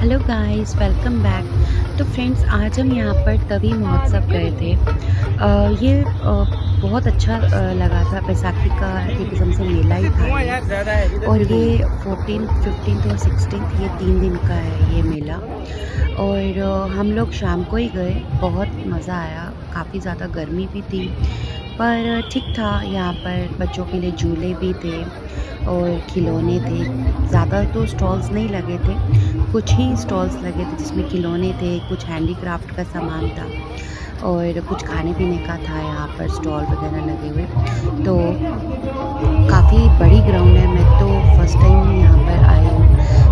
Hello guys, welcome back. तो friends, आज हम यहाँ पर तवी महोत्सव गए थे। ये बहुत अच्छा लगा था। बैसाखी का एक किस्म से मेला ही था ये। और ये 14, 15 और 16 ये 3 दिन का है ये मेला। और हम लोग शाम को ही गए। बहुत मज़ा आया। काफ़ी ज़्यादा गर्मी भी थी, पर ठीक था। यहाँ पर बच्चों के लिए झूले भी थे और खिलौने थे। ज़्यादा तो स्टॉल्स नहीं लगे थे, कुछ ही स्टॉल्स लगे थे जिसमें खिलौने थे, कुछ हैंडीक्राफ्ट का सामान था और कुछ खाने पीने का था। यहाँ पर स्टॉल वगैरह लगे हुए। तो काफ़ी बड़ी ग्राउंड है। मैं तो फर्स्ट टाइम ही यहाँ पर आई हूँ,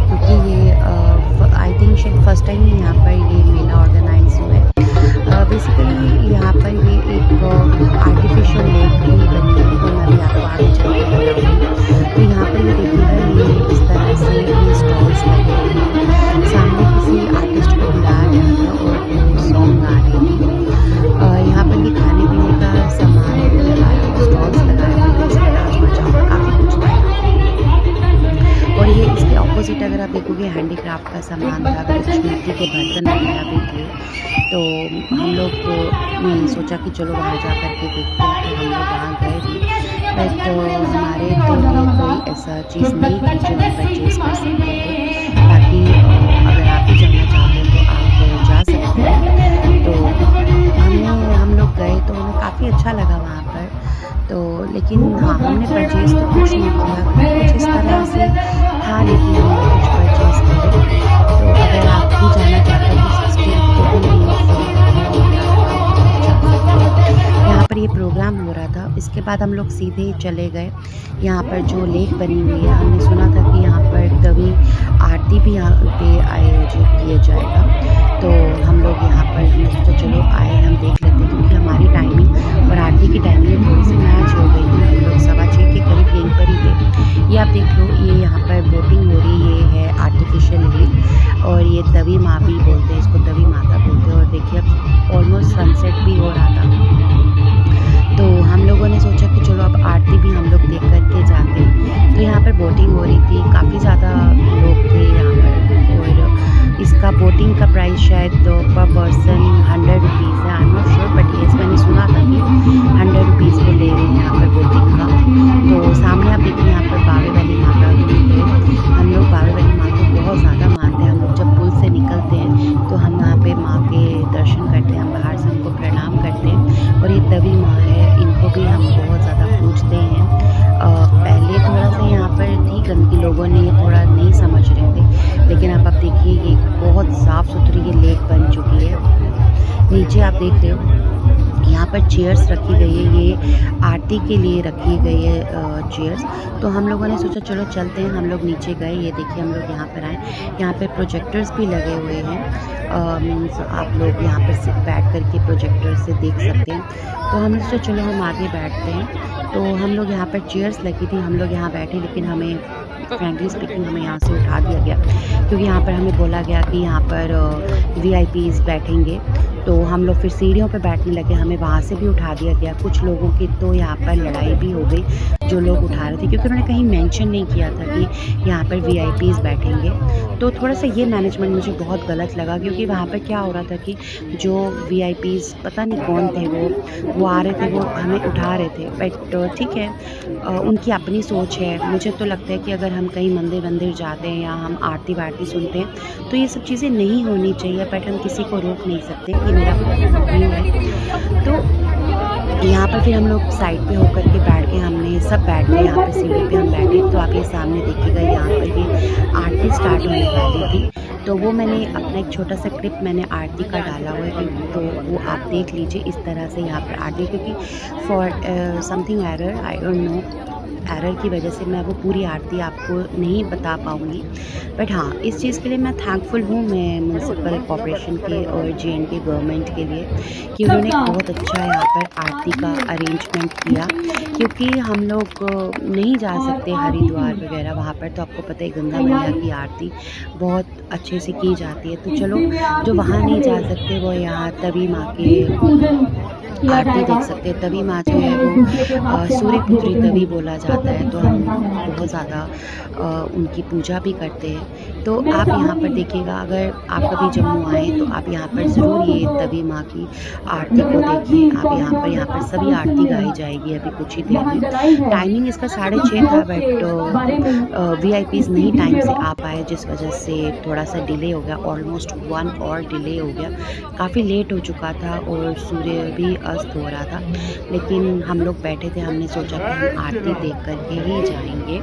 क्योंकि ये आई थिंक शायद फर्स्ट टाइम ही यहाँ पर ये मेला ऑर्गेनाइज हुआ है। बेसिकली यहाँ पर ये एक आर्टिफिशियल लेक भी बनी है, तो मैं भी आपको आगे चल के बताऊँगी। तो यहाँ पर ये देखिएगा, ये इस तरह से ये स्टॉल्स लगे हुए हैं। सामने किसी आर्टिस्ट को बुलाया गया था और वो सॉन्ग गा रही थी। यहाँ पर ये खाने पीने का सामान लगाया, स्टॉल्स लगाए हुए थे, इसमें राजमा चावल काफ़ी कुछ था। और ये इसके ऑपोजिट अगर आप देखोगे, हैंडीक्राफ्ट का सामान था, कुछ मिट्टी के बर्तन वगैरह भी थे। तो हम लोग ने सोचा कि चलो वहाँ जा कर के देखते हैं, तो हम लोग वहाँ गए भी। बट हमारे तो लिए कोई ऐसा चीज़ नहीं थी जो हम परचेज़ कर सकते थे। बाकी अगर आप भी जाना चाहते हो तो आप जा सकते हैं। तो हम लोग गए तो हमें काफ़ी अच्छा लगा वहाँ पर। तो लेकिन हाँ, हमने परचेज़ तो कुछ नहीं किया, कुछ इस तरह से था, लेकिन हमने कुछ परचेज़ करे। तो अगर आप भी जाना चाहते हो तो 16 को भी यहाँ पर ये प्रोग्राम हो रहा था। इसके बाद हम लोग सीधे चले गए यहाँ पर जो लेक बनी हुई है। हमने सुना था कि यहाँ पर तभी आरती भी यहाँ पे आयोजित किया जाएगा। तो हम लोग यहाँ पर हमने सोचा चलो आए, हम देख लेते हैं, क्योंकि हमारी टाइमिंग और आरती की टाइमिंग थोड़ी सी मैच हो गई थी। हम लोग 6:15 के करीब यहीं पर ही थे। ये आप देख लो, ये यहाँ पर बोटिंग हो रही है। ये है आर्टिफिशियल लेक और ये तवी माँ भी बोलते हैं इसको, तवी माता बोलते हैं। और देखिए अब ऑलमोस्ट सनसेट भी हो रहा था। तो हम लोगों ने सोचा कि चलो अब आरती भी हम लोग देख कर के जाते हैं। तो यहाँ पर बोटिंग हो रही थी, काफ़ी ज़्यादा लोग थे यहाँ पर। और इसका बोटिंग का प्राइस शायद पर पर्सन 100 रुपीज़ है। I am not sure, but ये मैंने सुना था कि 100 रुपीज़ को ले रहे हैं यहाँ पर बोटिंग का। तो सामने आप देखिए, यहाँ पर बावे वाली माता भी है। हम लोग बावे वाली माँ को बहुत ज़्यादा मानते हैं। हम लोग जब पुल से निकलते हैं तो हम यहाँ पे माँ के दर्शन करते हैं, हम बाहर से उनको प्रणाम करते हैं। और ये तवी माँ है, इनको भी हम बहुत ज़्यादा पूजते हैं। पहले थोड़ा सा यहाँ पर थी गंदगी, लोगों ने ये थोड़ा नहीं समझ रहे थे, लेकिन अब आप देखिए ये बहुत साफ़ सुथरी ये लेक बन चुकी है। नीचे आप देख रहे हो, यहाँ पर चेयर्स रखी गई है, ये आरती के लिए रखी गई है चेयर्स। तो हम लोगों ने सोचा चलो चलते हैं। हम लोग नीचे गए। ये देखिए, हम लोग यहाँ पर आए। यहाँ पे प्रोजेक्टर्स भी लगे हुए हैं। मीन्स आप लोग यहाँ पर बैठ कर के प्रोजेक्टर से देख सकते हैं। तो हमने सोचा चलो हम आगे बैठते हैं। तो हम लोग यहाँ पर चेयर्स लगी थी, हम लोग यहाँ बैठे, लेकिन हमें फ्रेंकली स्पीकिंग हमें यहाँ से उठा दिया गया, क्योंकि यहाँ पर हमें बोला गया कि यहाँ पर VIPs बैठेंगे। तो हम लोग फिर सीढ़ियों पे बैठने लगे, हमें वहाँ से भी उठा दिया गया। कुछ लोगों की तो यहाँ पर लड़ाई भी हो गई, जो लोग उठा रहे थे, क्योंकि उन्होंने कहीं मेंशन नहीं किया था कि यहाँ पर VIPs बैठेंगे। तो थोड़ा सा ये मैनेजमेंट मुझे बहुत गलत लगा, क्योंकि वहाँ पर क्या हो रहा था कि जो VIPs पता नहीं कौन थे, वो आ रहे थे, वो हमें उठा रहे थे। बट ठीक है, उनकी अपनी सोच है। मुझे तो लगता है कि अगर हम कहीं मंदिर जाते हैं या हम आरती वारती सुनते हैं तो ये सब चीज़ें नहीं होनी चाहिए, बट हम किसी को रोक नहीं सकते। ये मेरा व्यू है। तो यहाँ पर फिर हम लोग साइड पे होकर के बैठ के, हमने सब बैठ गए यहाँ पे, सीढ़ी पे हम बैठे। तो आप ये सामने देखिएगा, यहाँ पर ये आरती स्टार्ट होने वाली थी। तो वो मैंने अपना एक छोटा सा क्लिप मैंने आरती का डाला हुआ है, तो वो आप देख लीजिए। इस तरह से यहाँ पर आरती, क्योंकि for something error, I don't know, error की वजह से मैं वो पूरी आरती आपको नहीं बता पाऊँगी। बट हाँ, इस चीज़ के लिए मैं थैंकफुल हूँ, मैं म्यूनसिपल कॉर्पोरेशन के और JNK गवर्नमेंट के लिए, कि उन्होंने बहुत अच्छा यहाँ पर आरती का अरेंजमेंट किया। क्योंकि हम लोग नहीं जा सकते हरिद्वार वगैरह, वहाँ पर तो आपको पता है गंगा मैया की आरती बहुत अच्छे से की जाती है। तो चलो, जो वहाँ नहीं जा सकते वो यहाँ तभी माँ के आरती देख सकते हैं। तवी माँ जो है वो सूर्यपुत्री तवी बोला जाता है, तो हम बहुत ज़्यादा उनकी पूजा भी करते हैं। तो आप यहाँ पर देखिएगा, अगर आप कभी जम्मू आएँ तो आप यहाँ पर ज़रूर ये तवी माँ की आरती को देखिए। आप यहाँ पर सभी आरती गाई जाएगी अभी कुछ ही देर में। टाइमिंग इसका 6:30 था, बट वीआईपीज़ नहीं टाइम से आ पाए, जिस वजह से थोड़ा सा डिले हो गया, ऑलमोस्ट 1 और डिले हो गया। काफ़ी लेट हो चुका था और सूर्य भी अस्त हो रहा था, लेकिन हम लोग बैठे थे, हमने सोचा कि हम आरती देख कर के ही जाएंगे।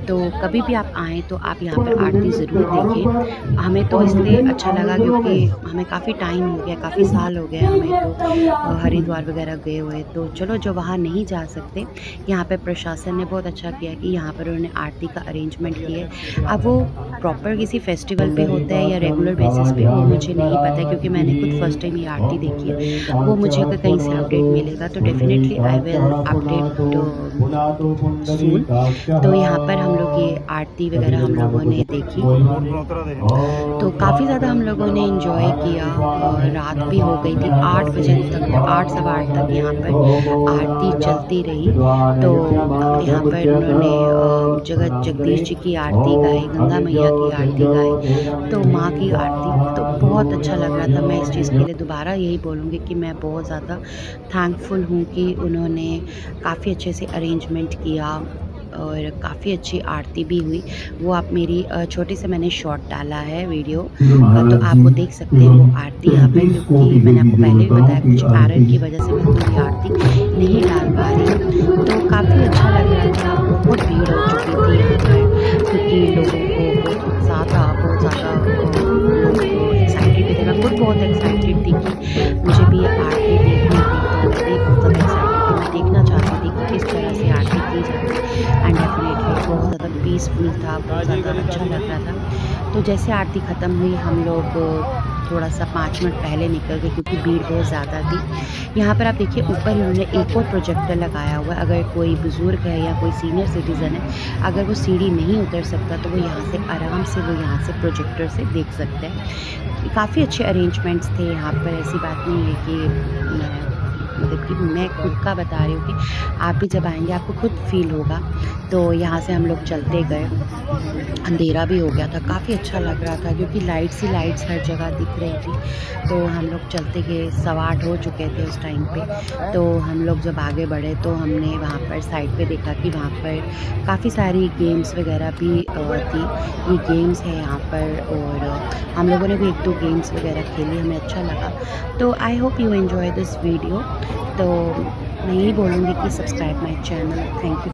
तो कभी भी आप आएँ तो आप यहाँ पर आरती ज़रूर देखें। हमें तो इसलिए अच्छा लगा क्योंकि हमें काफ़ी टाइम हो गया, काफ़ी साल हो गए हमें तो हरिद्वार वगैरह गए हुए। तो चलो, जो वहाँ नहीं जा सकते, यहाँ पे प्रशासन ने बहुत अच्छा किया कि यहाँ पर उन्होंने आरती का अरेंजमेंट किया है। अब वो प्रॉपर किसी फेस्टिवल पे होता है या रेगुलर बेसिस पे, वो मुझे नहीं पता है, क्योंकि मैंने खुद फर्स्ट टाइम ये आरती देखी है। वो मुझे अगर कहीं से अपडेट मिलेगा तो डेफिनेटली आई विल अपडेट सून। तो यहाँ पर हम लोग ये आरती वगैरह हम लोगों ने देखी, तो काफ़ी ज़्यादा हम लोगों ने इंजॉय किया। और रात भी हो गई थी, 8 बजे तक, 8 सवा 8 तक यहाँ पर आरती चलती रही। तो यहाँ पर उन्होंने जगत जगदीश जी की आरती गाई, गंगा मैया की आरती गाई, तो माँ की आरती, तो बहुत अच्छा लग रहा था। मैं इस चीज़ के लिए दोबारा यही बोलूँगी कि मैं बहुत ज़्यादा थैंकफुल हूँ कि उन्होंने काफ़ी अच्छे से अरेंजमेंट किया और काफ़ी अच्छी आरती भी हुई। वो आप मेरी छोटे से मैंने शॉर्ट डाला है वीडियो, तो आप वो देख सकते हैं वो आरती यहाँ पे, क्योंकि मैंने आपको पहले भी बताया कुछ कारण की वजह से मैं पूरी आरती नहीं डाल पा रही। तो काफ़ी अच्छा लग रहा था। बहुत भीड़ हो चुकी थी यहाँ पर, क्योंकि लोगों को बहुत उत्साह था, बहुत ज़्यादा लोग एक्साइटेड भी थे। मैं खुद बहुत एक्साइटेड थी कि मुझे भी ये आरती देखनी थी, तो मैं भी बहुत ज़्यादा एक्साइटेड थी। मैं देखना चाहती थी कि किस तरह से आरती की जाती है, एंड डेफिनेटली बहुत ज़्यादा पीसफुल था, बहुत ज़्यादा अच्छा लग रहा था। तो जैसे आरती ख़त्म हुई, हम लोग थोड़ा सा 5 मिनट पहले निकल गए, क्योंकि भीड़ बहुत ज़्यादा थी। यहाँ पर आप देखिए, ऊपर इन्होंने एक और प्रोजेक्टर लगाया हुआ है। अगर कोई बुज़ुर्ग है या कोई सीनियर सिटीज़न है, अगर वो सीढ़ी नहीं उतर सकता, तो वो यहाँ से आराम से वो यहाँ से प्रोजेक्टर से देख सकते हैं। काफ़ी अच्छे अरेंजमेंट्स थे यहाँ पर। ऐसी बात नहीं है कि मतलब कि मैं खुद का बता रही हूँ, कि आप भी जब आएंगे आपको खुद फील होगा। तो यहाँ से हम लोग चलते गए, अंधेरा भी हो गया था, काफ़ी अच्छा लग रहा था, क्योंकि लाइट्स ही लाइट्स हर जगह दिख रही थी। तो हम लोग चलते गए, 8:15 हो चुके थे उस टाइम पे। तो हम लोग जब आगे बढ़े तो हमने वहाँ पर साइड पे देखा कि वहाँ पर काफ़ी सारी गेम्स वगैरह भी थी। ये गेम्स है यहाँ पर, और हम लोगों ने भी 1-2 गेम्स वगैरह खेली, हमें अच्छा लगा। तो I hope you enjoy this video. तो मैं यही बोलूँगी कि subscribe my channel. Thank you.